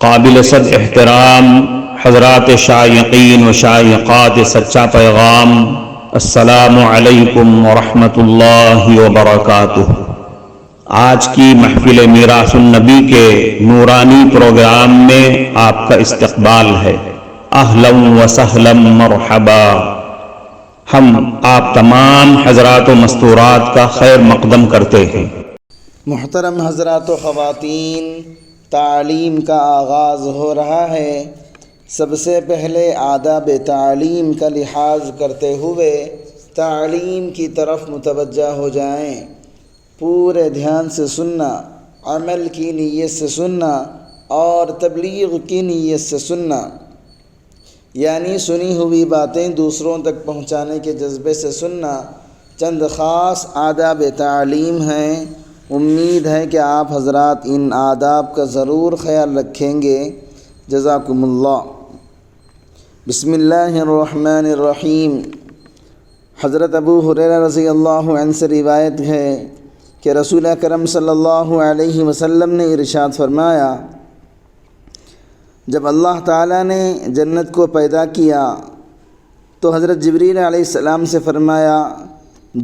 قابل صد احترام حضرات شائقین و شائقات سچا پیغام، السلام علیکم ورحمۃ اللہ وبرکاتہ۔ آج کی محفل میراث النبی کے نورانی پروگرام میں آپ کا استقبال ہے۔ اہلا و سہلا مرحبا۔ ہم آپ تمام حضرات و مستورات کا خیر مقدم کرتے ہیں۔ محترم حضرات و خواتین، تعلیم کا آغاز ہو رہا ہے۔ سب سے پہلے آداب تعلیم کا لحاظ کرتے ہوئے تعلیم کی طرف متوجہ ہو جائیں۔ پورے دھیان سے سننا، عمل کی نیت سے سننا اور تبلیغ کی نیت سے سننا، یعنی سنی ہوئی باتیں دوسروں تک پہنچانے کے جذبے سے سننا چند خاص آداب تعلیم ہیں۔ امید ہے کہ آپ حضرات ان آداب کا ضرور خیال رکھیں گے۔ جزاکم اللہ۔ بسم اللہ الرحمن الرحیم۔ حضرت ابو ہریرہ رضی اللہ عنہ سے روایت ہے کہ رسول اکرم صلی اللہ علیہ وسلم نے ارشاد فرمایا، جب اللہ تعالیٰ نے جنت کو پیدا کیا تو حضرت جبریل علیہ السلام سے فرمایا،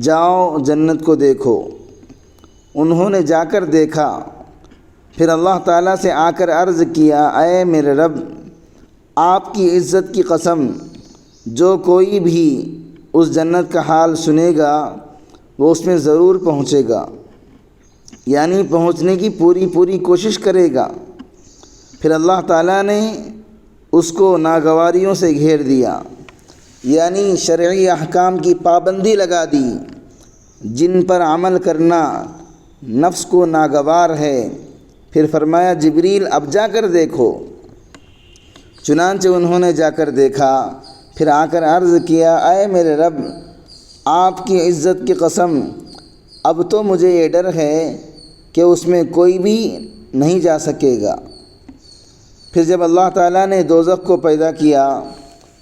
جاؤ جنت کو دیکھو۔ انہوں نے جا کر دیکھا، پھر اللہ تعالیٰ سے آ کر عرض کیا، اے میرے رب، آپ کی عزت کی قسم، جو کوئی بھی اس جنت کا حال سنے گا وہ اس میں ضرور پہنچے گا، یعنی پہنچنے کی پوری کوشش کرے گا۔ پھر اللہ تعالیٰ نے اس کو ناگواریوں سے گھیر دیا، یعنی شرعی احکام کی پابندی لگا دی جن پر عمل کرنا نفس کو ناگوار ہے۔ پھر فرمایا، جبریل اب جا کر دیکھو۔ چنانچہ انہوں نے جا کر دیکھا، پھر آ کر عرض کیا، اے میرے رب، آپ کی عزت کی قسم، اب تو مجھے یہ ڈر ہے کہ اس میں کوئی بھی نہیں جا سکے گا۔ پھر جب اللہ تعالیٰ نے دوزخ کو پیدا کیا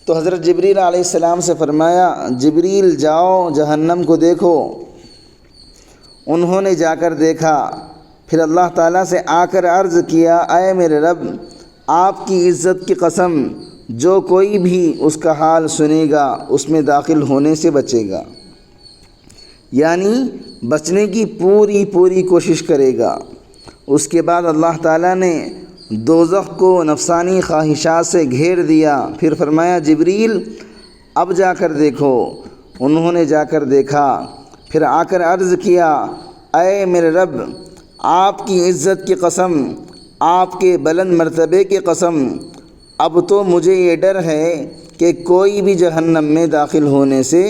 تو حضرت جبریل علیہ السلام سے فرمایا، جبریل جاؤ جہنم کو دیکھو۔ انہوں نے جا کر دیکھا، پھر اللہ تعالیٰ سے آ کر عرض کیا، اے میرے رب، آپ کی عزت کی قسم، جو کوئی بھی اس کا حال سنے گا اس میں داخل ہونے سے بچے گا، یعنی بچنے کی پوری کوشش کرے گا۔ اس کے بعد اللہ تعالیٰ نے دوزخ کو نفسانی خواہشات سے گھیر دیا۔ پھر فرمایا، جبریل اب جا کر دیکھو۔ انہوں نے جا کر دیکھا، پھر آ کر عرض کیا، اے میرے رب، آپ کی عزت کی قسم، آپ کے بلند مرتبے کی قسم، اب تو مجھے یہ ڈر ہے کہ کوئی بھی جہنم میں داخل ہونے سے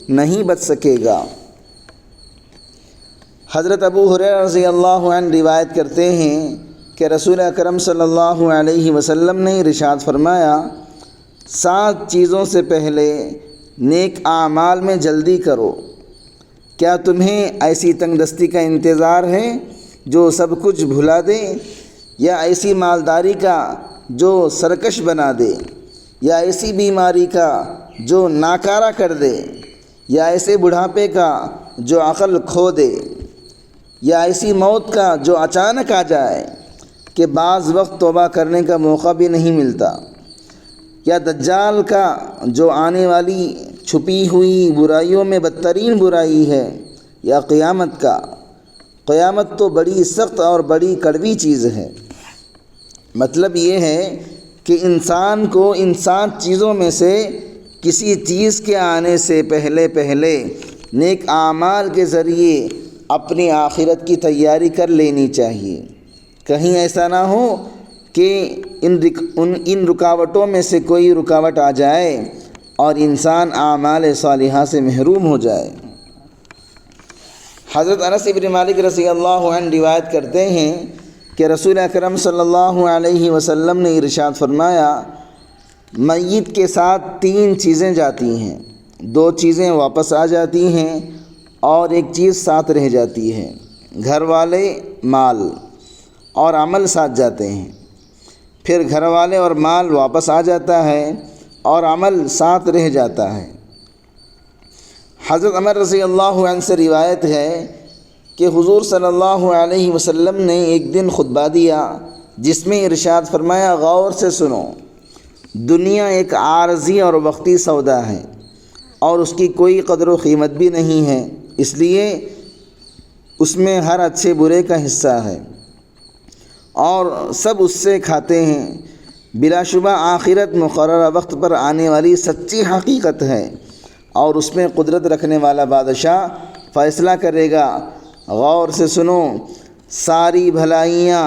نہیں بچ سکے گا۔ حضرت ابو ہریرہ رضی اللہ عنہ روایت کرتے ہیں کہ رسول اکرم صلی اللہ علیہ وسلم نے ارشاد فرمایا، 7 چیزوں سے پہلے نیک اعمال میں جلدی کرو۔ کیا تمہیں ایسی تنگ دستی کا انتظار ہے جو سب کچھ بھلا دے، یا ایسی مالداری کا جو سرکش بنا دے، یا ایسی بیماری کا جو ناکارہ کر دے، یا ایسے بڑھاپے کا جو عقل کھو دے، یا ایسی موت کا جو اچانک آ جائے کہ بعض وقت توبہ کرنے کا موقع بھی نہیں ملتا، یا دجال کا جو آنے والی چھپی ہوئی برائیوں میں بدترین برائی ہے، یا قیامت کا۔ قیامت تو بڑی سخت اور بڑی کڑوی چیز ہے۔ مطلب یہ ہے کہ انسان کو ان 7 چیزوں میں سے کسی چیز کے آنے سے پہلے نیک اعمال کے ذریعے اپنی آخرت کی تیاری کر لینی چاہیے۔ کہیں ایسا نہ ہو کہ ان رکاوٹوں میں سے کوئی رکاوٹ آ جائے اور انسان اعمال صالحہ سے محروم ہو جائے۔ حضرت انس بن مالک رضی اللہ عنہ روایت کرتے ہیں کہ رسول اکرم صلی اللہ علیہ وسلم نے ارشاد فرمایا، میت کے ساتھ 3 چیزیں جاتی ہیں، 2 چیزیں واپس آ جاتی ہیں اور 1 چیز ساتھ رہ جاتی ہے، گھر والے، مال اور عمل ساتھ جاتے ہیں۔ پھر گھر والے اور مال واپس آ جاتا ہے اور عمل ساتھ رہ جاتا ہے۔ حضرت عمر رضی اللہ عنہ سے روایت ہے کہ حضور صلی اللہ علیہ وسلم نے ایک دن خطبہ دیا جس میں ارشاد فرمایا غور سے سنو، دنیا ایک عارضی اور وقتی سودا ہے اور اس کی کوئی قدر و قیمت بھی نہیں ہے، اس لیے اس میں ہر اچھے برے کا حصہ ہے اور سب اس سے کھاتے ہیں۔ بلا شبہ آخرت مقررہ وقت پر آنے والی سچی حقیقت ہے اور اس میں قدرت رکھنے والا بادشاہ فیصلہ کرے گا۔ غور سے سنو، ساری بھلائیاں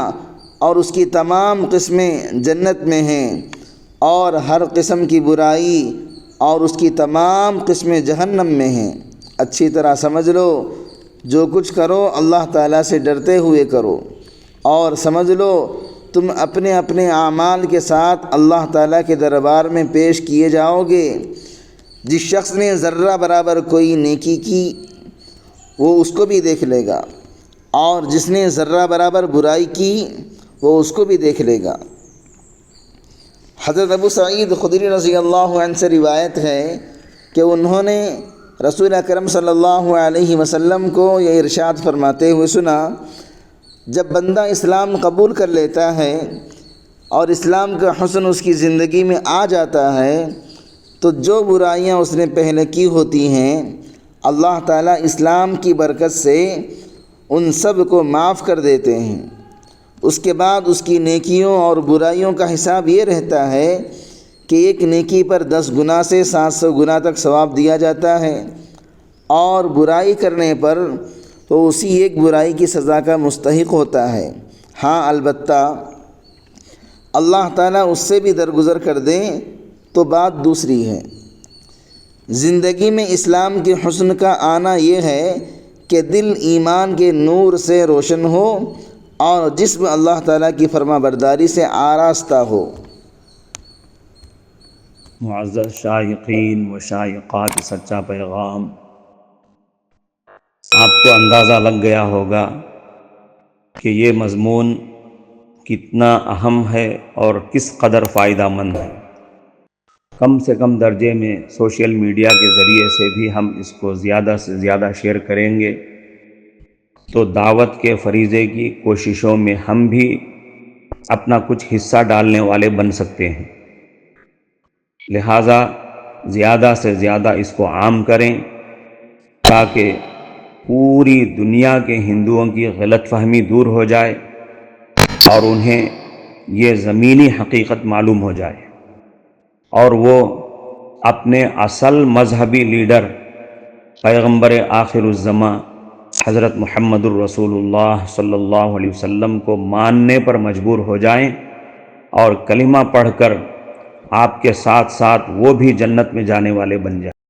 اور اس کی تمام قسمیں جنت میں ہیں اور ہر قسم کی برائی اور اس کی تمام قسمیں جہنم میں ہیں۔ اچھی طرح سمجھ لو، جو کچھ کرو اللہ تعالیٰ سے ڈرتے ہوئے کرو، اور سمجھ لو تم اپنے اپنے اعمال کے ساتھ اللہ تعالیٰ کے دربار میں پیش کیے جاؤ گے۔ جس شخص نے ذرہ برابر کوئی نیکی کی وہ اس کو بھی دیکھ لے گا، اور جس نے ذرہ برابر برائی کی وہ اس کو بھی دیکھ لے گا۔ حضرت ابو سعید خدری رضی اللہ عنہ سے روایت ہے کہ انہوں نے رسول اکرم صلی اللہ علیہ وسلم کو یہ ارشاد فرماتے ہوئے سنا، جب بندہ اسلام قبول کر لیتا ہے اور اسلام کا حسن اس کی زندگی میں آ جاتا ہے تو جو برائیاں اس نے پہلے کی ہوتی ہیں اللہ تعالیٰ اسلام کی برکت سے ان سب کو معاف کر دیتے ہیں۔ اس کے بعد اس کی نیکیوں اور برائیوں کا حساب یہ رہتا ہے کہ ایک نیکی پر 10 گنا سے 700 گنا تک ثواب دیا جاتا ہے، اور برائی کرنے پر تو اسی ایک برائی کی سزا کا مستحق ہوتا ہے۔ ہاں البتہ اللہ تعالیٰ اس سے بھی درگزر کر دیں تو بات دوسری ہے۔ زندگی میں اسلام کے حسن کا آنا یہ ہے کہ دل ایمان کے نور سے روشن ہو اور جسم اللہ تعالیٰ کی فرما برداری سے آراستہ ہو۔ معزز شائقین و شائقات سچا پیغام، آپ کو اندازہ لگ گیا ہوگا کہ یہ مضمون کتنا اہم ہے اور کس قدر فائدہ مند ہے۔ کم سے کم درجے میں سوشل میڈیا کے ذریعے سے بھی ہم اس کو زیادہ سے زیادہ شیئر کریں گے تو دعوت کے فریضے کی کوششوں میں ہم بھی اپنا کچھ حصہ ڈالنے والے بن سکتے ہیں۔ لہٰذا زیادہ سے زیادہ اس کو عام کریں تاکہ پوری دنیا کے ہندوؤں کی غلط فہمی دور ہو جائے اور انہیں یہ زمینی حقیقت معلوم ہو جائے، اور وہ اپنے اصل مذہبی لیڈر پیغمبر آخر الزماں حضرت محمد الرسول اللہ صلی اللہ علیہ وسلم کو ماننے پر مجبور ہو جائیں اور کلمہ پڑھ کر آپ کے ساتھ ساتھ وہ بھی جنت میں جانے والے بن جائیں۔